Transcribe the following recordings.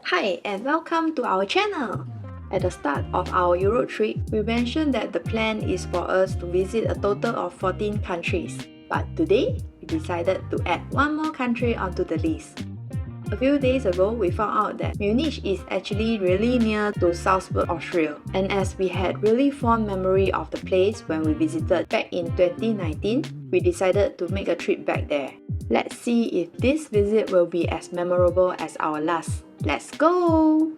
Hi and welcome to our channel! At the start of our Europe trip, we mentioned that the plan is for us to visit a total of 14 countries. But today, we decided to add one more country onto the list. A few days ago, we found out that Munich is actually really near to Salzburg, Austria. And as we had really fond memory of the place when we visited back in 2019, we decided to make a trip back there. Let's see if this visit will be as memorable as our last. Let's go!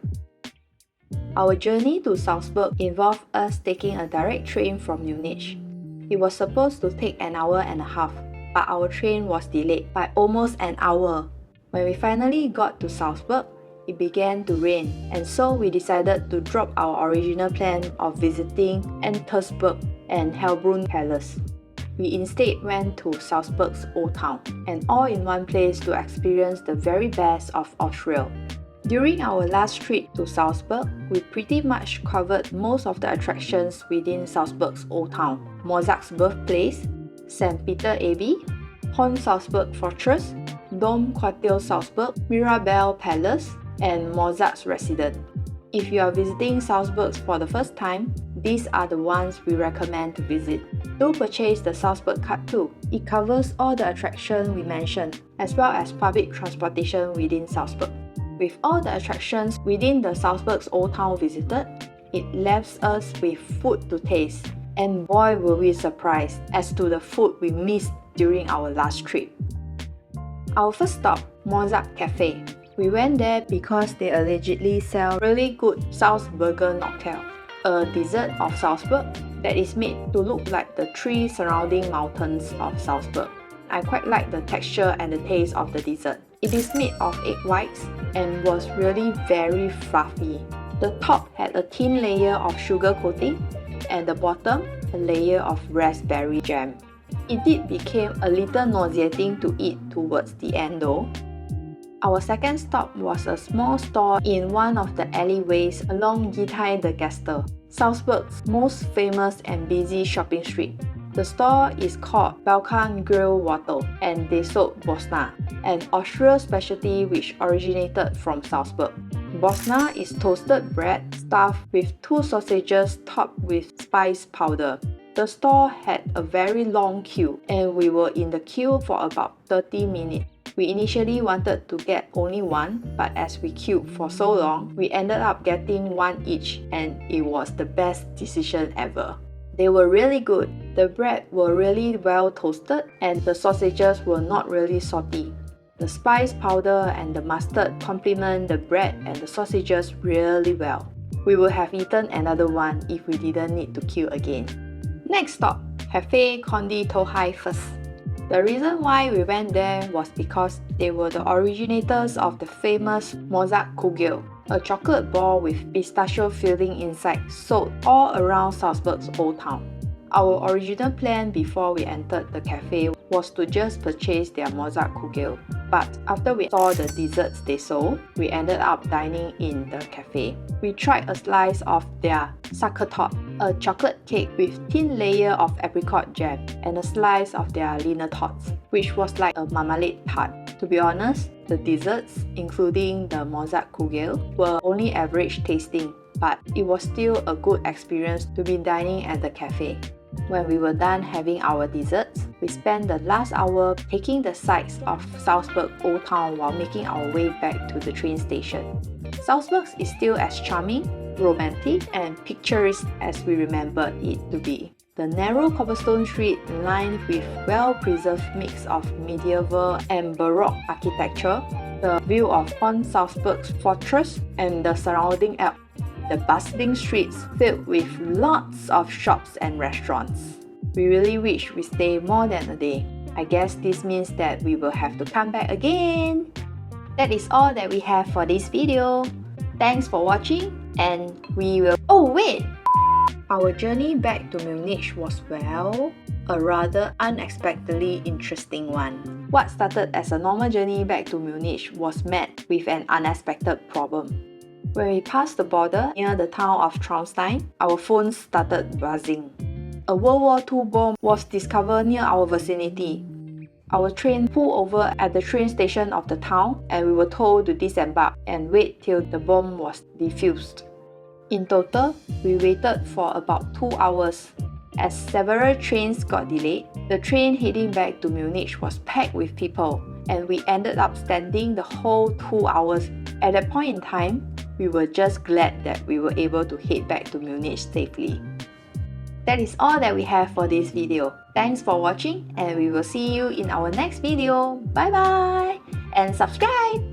Our journey to Salzburg involved us taking a direct train from Munich. It was supposed to take an hour and a half, but our train was delayed by almost an hour. When we finally got to Salzburg, it began to rain, and so we decided to drop our original plan of visiting Entersburg and Hellbrunn Palace. We instead went to Salzburg's Old Town, and all in one place to experience the very best of Austria. During our last trip to Salzburg, we pretty much covered most of the attractions within Salzburg's Old Town: Mozart's birthplace, St. Peter Abbey, Hohen Salzburg Fortress, Domquartier Salzburg, Mirabell Palace, and Mozart's residence. If you are visiting Salzburg for the first time, these are the ones we recommend to visit. Do purchase the Salzburg card too. It covers all the attractions we mentioned, as well as public transportation within Salzburg. With all the attractions within the Salzburg's Old Town visited, it leaves us with food to taste. And boy were we surprised as to the food we missed during our last trip. Our first stop, Mozart Cafe. We went there because they allegedly sell really good Salzburger Noctel, a dessert of Salzburg that is made to look like the three surrounding mountains of Salzburg. I quite like the texture and the taste of the dessert. It is made of egg whites and was really very fluffy. The top had a thin layer of sugar coating and the bottom a layer of raspberry jam. It did become a little nauseating to eat towards the end though. Our second stop was a small store in one of the alleyways along Gitai de Gestel, Salzburg's most famous and busy shopping street. The store is called Balkan Grill Water and they sold Bosna, an Austrian specialty which originated from Salzburg. Bosna is toasted bread stuffed with two sausages topped with spice powder. The store had a very long queue and we were in the queue for about 30 minutes. We initially wanted to get only one, but as we queued for so long, we ended up getting one each and it was the best decision ever. They were really good. The bread were really well toasted and the sausages were not really salty. The spice powder and the mustard complement the bread and the sausages really well. We would have eaten another one if we didn't need to queue again. Next stop, Cafe Konditorai first. The reason why we went there was because they were the originators of the famous Mozart Kugel, a chocolate ball with pistachio filling inside sold all around Salzburg's Old Town. Our original plan before we entered the cafe was to just purchase their Mozart Kugel, but after we saw the desserts they sold, we ended up dining in the cafe. We tried a slice of their Sachertorte, a chocolate cake with thin layer of apricot jam, and a slice of their Linnertorte, which was like a marmalade tart. To be honest, the desserts, including the Mozart Kugel, were only average tasting, but it was still a good experience to be dining at the cafe. When we were done having our desserts, we spent the last hour taking the sights of Salzburg Old Town while making our way back to the train station. Salzburg is still as charming, romantic, and picturesque as we remembered it to be. The narrow cobblestone street lined with well-preserved mix of medieval and Baroque architecture, the view of Hohen Salzburg's fortress and the surrounding Alps, the bustling streets filled with lots of shops and restaurants. We really wish we stayed more than a day. I guess this means that we will have to come back again. That is all that we have for this video. Thanks for watching and we will... Oh wait! Our journey back to Munich was, well, a rather unexpectedly interesting one. What started as a normal journey back to Munich was met with an unexpected problem. When we passed the border near the town of Traunstein, our phones started buzzing. A World War II bomb was discovered near our vicinity. our train pulled over at the train station of the town and we were told to disembark and wait till the bomb was defused. In total, we waited for about 2 hours. As several trains got delayed, the train heading back to Munich was packed with people, and we ended up standing the whole 2 hours. At that point in time, we were just glad that we were able to head back to Munich safely. That is all that we have for this video. Thanks for watching, and we will see you in our next video. Bye bye! And subscribe!